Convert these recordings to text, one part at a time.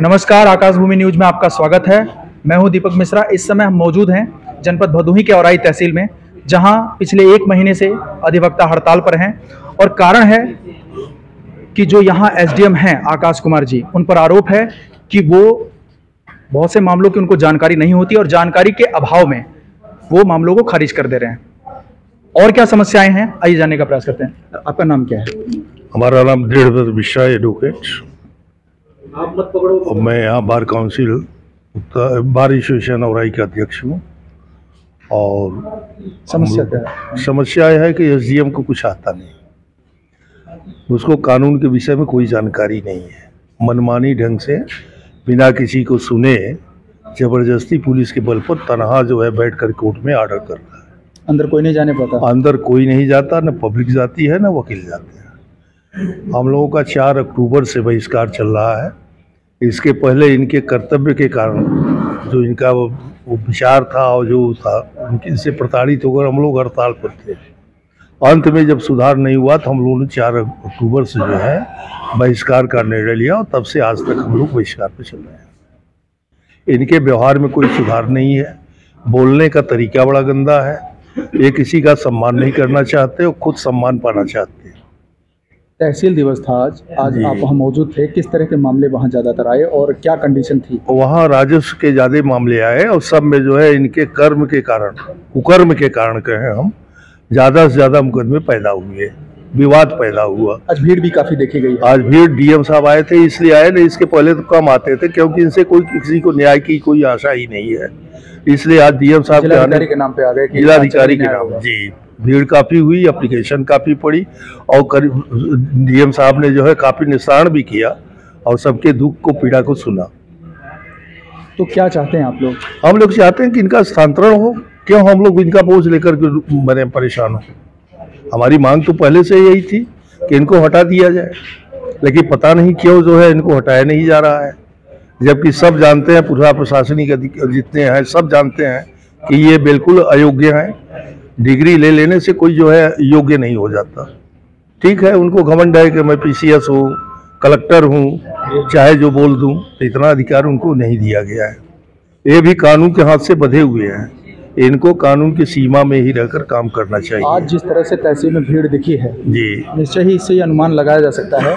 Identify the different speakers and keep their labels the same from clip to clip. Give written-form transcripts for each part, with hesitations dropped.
Speaker 1: नमस्कार, आकाशभूमि न्यूज में आपका स्वागत है। मैं हूं दीपक मिश्रा। इस समय हम मौजूद हैं जनपद भदोही के औराई तहसील में, जहां पिछले 1 महीने से अधिवक्ता हड़ताल पर हैं और कारण है कि जो यहां एसडीएम हैं आकाश कुमार जी, उन पर आरोप है कि वो बहुत से मामलों की उनको जानकारी नहीं होती और जानकारी के अभाव में वो मामलों को खारिज कर दे रहे हैं। और क्या समस्याएं हैं, आइए जानने का प्रयास करते हैं। आपका नाम क्या है?
Speaker 2: हमारा नाम दृढ़ मिश्रा एडवोकेट।
Speaker 1: आप मत पकड़ो।
Speaker 2: मैं यहाँ bar council bar association Aurai का अध्यक्ष हूँ। और समस्या यह है कि एसडीएम को कुछ आता नहीं, उसको कानून के विषय में कोई जानकारी नहीं है। मनमानी ढंग से बिना किसी को सुने जबरदस्ती पुलिस के बल पर तनहा जो है बैठ कर कोर्ट में ऑर्डर कर रहा है।
Speaker 1: अंदर कोई नहीं जाने पाता।
Speaker 2: अंदर कोई नहीं जाता, न पब्लिक जाती है न वकील जाते हैं। हम लोगों का 4 अक्टूबर से बहिष्कार चल रहा है। इसके पहले इनके कर्तव्य के कारण जो इनका वो विचार था और जो था, इनसे प्रताड़ित होकर हम लोग हड़ताल पर थे। अंत में जब सुधार नहीं हुआ तो हम लोगों ने 4 अक्टूबर से जो है बहिष्कार का निर्णय लिया और तब से आज तक हम लोग बहिष्कार पर चल रहे हैं। इनके व्यवहार में कोई सुधार नहीं है। बोलने का तरीका बड़ा गंदा है। ये किसी का सम्मान नहीं करना चाहते और खुद सम्मान पाना चाहते हैं।
Speaker 1: तहसील दिवस था आज आप वहाँ मौजूद थे। किस तरह के मामले वहाँ ज़्यादातर आए और क्या कंडीशन थी?
Speaker 2: वहाँ राजस्व के ज़्यादा मामले आए और सब में जो है इनके कर्म के कारण, कुकर्म के कारण कहें हम, ज़्यादा से ज़्यादा मुकदमे पैदा हुए, विवाद पैदा हुआ।
Speaker 1: आज भीड़ भी काफ़ी देखी गई।
Speaker 2: आज भीड़ डीएम साहब आए थे, इसलिए आए, नहीं इसके पहले तो कम आते थे, क्योंकि इनसे कोई किसी को न्याय की कोई आशा ही नहीं है। इसलिए आज डीएम साहब
Speaker 1: के नाम पे आ गए,
Speaker 2: जिलाधिकारी के नाम। जी, भीड़ काफ़ी हुई, एप्लीकेशन काफ़ी पड़ी और डीएम साहब ने जो है काफ़ी निस्तारण भी किया और सबके दुख को, पीड़ा को सुना।
Speaker 1: तो क्या चाहते हैं आप लोग?
Speaker 2: हम लोग चाहते हैं कि इनका स्थानांतरण हो। क्यों हम लोग इनका बोझ लेकर के बने परेशान हो? हमारी मांग तो पहले से यही थी कि इनको हटा दिया जाए, लेकिन पता नहीं क्यों जो है इनको हटाया नहीं जा रहा है। जबकि सब जानते हैं, पूरा प्रशासनिक जितने हैं सब जानते हैं कि ये बिल्कुल अयोग्य हैं। डिग्री ले लेने से कोई जो है योग्य नहीं हो जाता। ठीक है, उनको घमंड है कि मैं पीसीएस हूँ, कलेक्टर हूँ, चाहे जो बोल दूँ, तो इतना अधिकार उनको नहीं दिया गया है। ये भी कानून के हाथ से बंधे हुए हैं। इनको कानून की सीमा में ही रहकर काम करना चाहिए।
Speaker 1: आज जिस तरह से तहसील में भीड़ दिखी है
Speaker 2: जी,
Speaker 1: निश्चय ही इससे अनुमान लगाया जा सकता है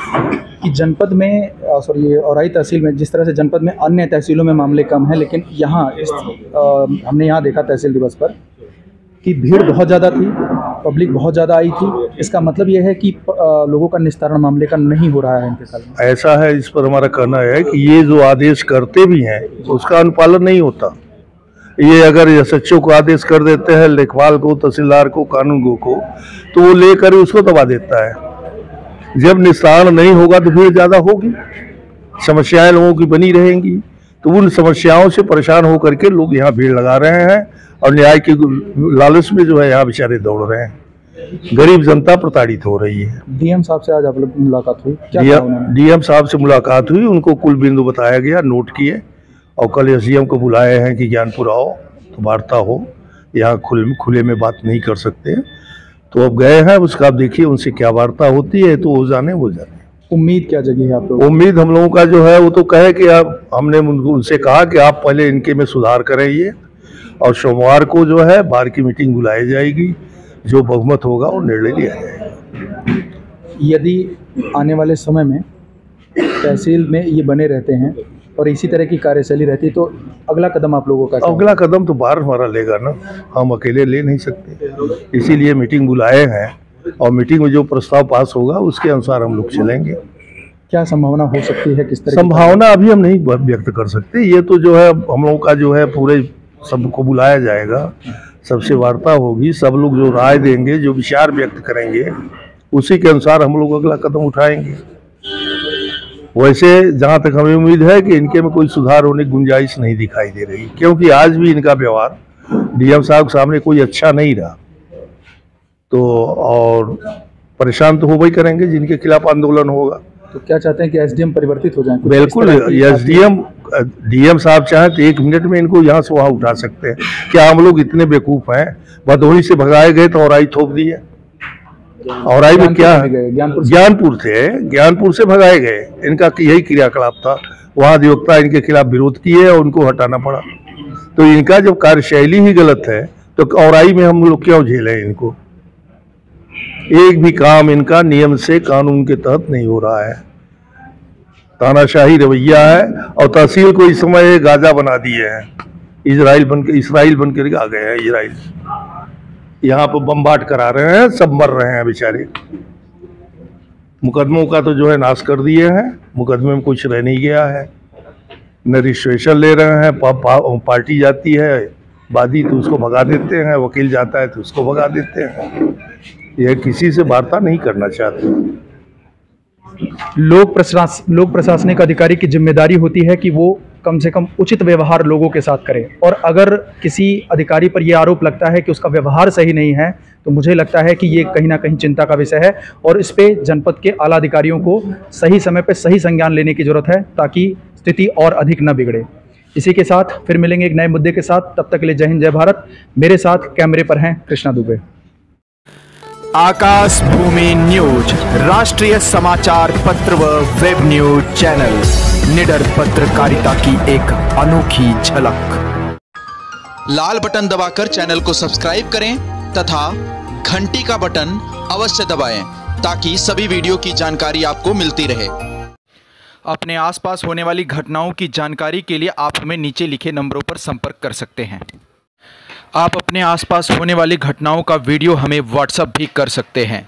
Speaker 1: कि जनपद में औराई तहसील में, जिस तरह से जनपद में अन्य तहसीलों में मामले कम हैं, लेकिन यहाँ हमने यहाँ देखा तहसील दिवस पर कि भीड़ बहुत ज़्यादा थी, पब्लिक बहुत ज़्यादा आई थी। इसका मतलब यह है कि लोगों का निस्तारण मामले का नहीं हो रहा है इनके साथ।
Speaker 2: ऐसा है, इस पर हमारा कहना है कि ये जो आदेश करते भी हैं उसका अनुपालन नहीं होता। ये अगर एसएचओ को आदेश कर देते हैं, लेखपाल को, तहसीलदार को, कानूनगो को, तो वो लेकर उसको दबा देता है। जब निस्तारण नहीं होगा तो भीड़ ज़्यादा होगी, समस्याएं लोगों की बनी रहेंगी। तो उन समस्याओं से परेशान होकर के लोग यहाँ भीड़ लगा रहे हैं और न्याय की लालच में जो है यहाँ बेचारे दौड़ रहे हैं। गरीब जनता प्रताड़ित हो रही है।
Speaker 1: डीएम साहब से आज आप लोग मुलाकात हुई?
Speaker 2: डीएम साहब से मुलाकात हुई, उनको कुल बिंदु बताया गया, नोट किए और कल एसडीएम को बुलाए हैं कि ज्ञानपुर आओ तो वार्ता हो। यहाँ खुले में बात नहीं कर सकते, तो अब गए हैं। उसका आप देखिए उनसे क्या वार्ता होती है, तो वो जाने।
Speaker 1: उम्मीद क्या जगी है आप लोग?
Speaker 2: उम्मीद हम लोगों का जो है वो तो कहे कि हमने उनसे कहा कि आप पहले इनके में सुधार करेंगे और सोमवार को जो है बार की मीटिंग बुलाई जाएगी। जो बहुमत होगा वो निर्णय लिया जाएगा।
Speaker 1: यदि आने वाले समय में तहसील में ये बने रहते हैं और इसी तरह की कार्यशैली रहती है, तो अगला कदम आप लोगों का?
Speaker 2: अगला कदम तो बार हमारा लेगा ना, हम अकेले ले नहीं सकते। इसीलिए मीटिंग बुलाए हैं और मीटिंग में जो प्रस्ताव पास होगा उसके अनुसार हम लोग चलेंगे।
Speaker 1: क्या संभावना हो सकती है? किस तरह
Speaker 2: संभावना अभी हम नहीं व्यक्त कर सकते। ये तो जो है हम लोगों का जो है पूरे सबको बुलाया जाएगा, सबसे वार्ता होगी, सब लोग जो राय देंगे, जो विचार व्यक्त करेंगे, उसी के अनुसार हम लोग अगला कदम उठाएंगे। वैसे जहाँ तक हमें उम्मीद है कि इनके में कोई सुधार होने की गुंजाइश नहीं दिखाई दे रही, क्योंकि आज भी इनका व्यवहार डीएम साहब के सामने कोई अच्छा नहीं रहा। तो और परेशान तो हो वही करेंगे जिनके खिलाफ आंदोलन होगा।
Speaker 1: तो क्या चाहते हैं कि एसडीएम परिवर्तित हो जाए?
Speaker 2: बिल्कुल, डीएम साहब चाहे तो 1 मिनट में इनको यहाँ से वहाँ उठा सकते हैं। क्या हम लोग इतने बेवकूफ़ हैं? भदोही से भगाए गए तो औराई थोप दिए। औराई में क्या है? ज्ञानपुर से भगाए गए, इनका यही क्रियाकलाप था। वहाँ अधिवक्ता इनके खिलाफ विरोध किए और उनको हटाना पड़ा। तो इनका जब कार्यशैली ही गलत है तो औराई में हम लोग क्यों झेलें इनको? एक भी काम इनका नियम से कानून के तहत नहीं हो रहा है, तानाशाही रवैया है। और तहसील को इस समय गाजा बना दिए हैं, इजराइल बनकर आ गए हैं। इजराइल यहाँ पर बमबाट करा रहे हैं, सब मर रहे हैं बेचारे। मुकदमों का तो जो है नाश कर दिए हैं, मुकदमे में कुछ रह नहीं गया है। न रजिस्ट्रेशन ले रहे हैं, पार्टी जाती है वादी तो उसको भगा देते हैं, वकील जाता है तो उसको भगा देते हैं। यह किसी से वार्ता नहीं करना चाहते।
Speaker 1: लोक प्रशासनिक अधिकारी की जिम्मेदारी होती है कि वो कम से कम उचित व्यवहार लोगों के साथ करे, और अगर किसी अधिकारी पर यह आरोप लगता है कि उसका व्यवहार सही नहीं है तो मुझे लगता है कि ये कहीं ना कहीं चिंता का विषय है, और इस पे जनपद के आला अधिकारियों को सही समय पर सही संज्ञान लेने की जरूरत है ताकि स्थिति और अधिक न बिगड़े। इसी के साथ फिर मिलेंगे एक नए मुद्दे के साथ, तब तक के लिए जय हिंद जय भारत। मेरे साथ कैमरे पर हैं कृष्णा दुबे।
Speaker 3: आकाश भूमि न्यूज, राष्ट्रीय समाचार पत्र व वेब न्यूज चैनल, निडर पत्रकारिता की एक अनोखी झलक।
Speaker 4: लाल बटन दबाकर चैनल को सब्सक्राइब करें तथा घंटी का बटन अवश्य दबाएं ताकि सभी वीडियो की जानकारी आपको मिलती रहे।
Speaker 3: अपने आसपास होने वाली घटनाओं की जानकारी के लिए आप हमें नीचे लिखे नंबरों पर संपर्क कर सकते हैं। आप अपने आसपास होने वाली घटनाओं का वीडियो हमें व्हाट्सएप भी कर सकते हैं।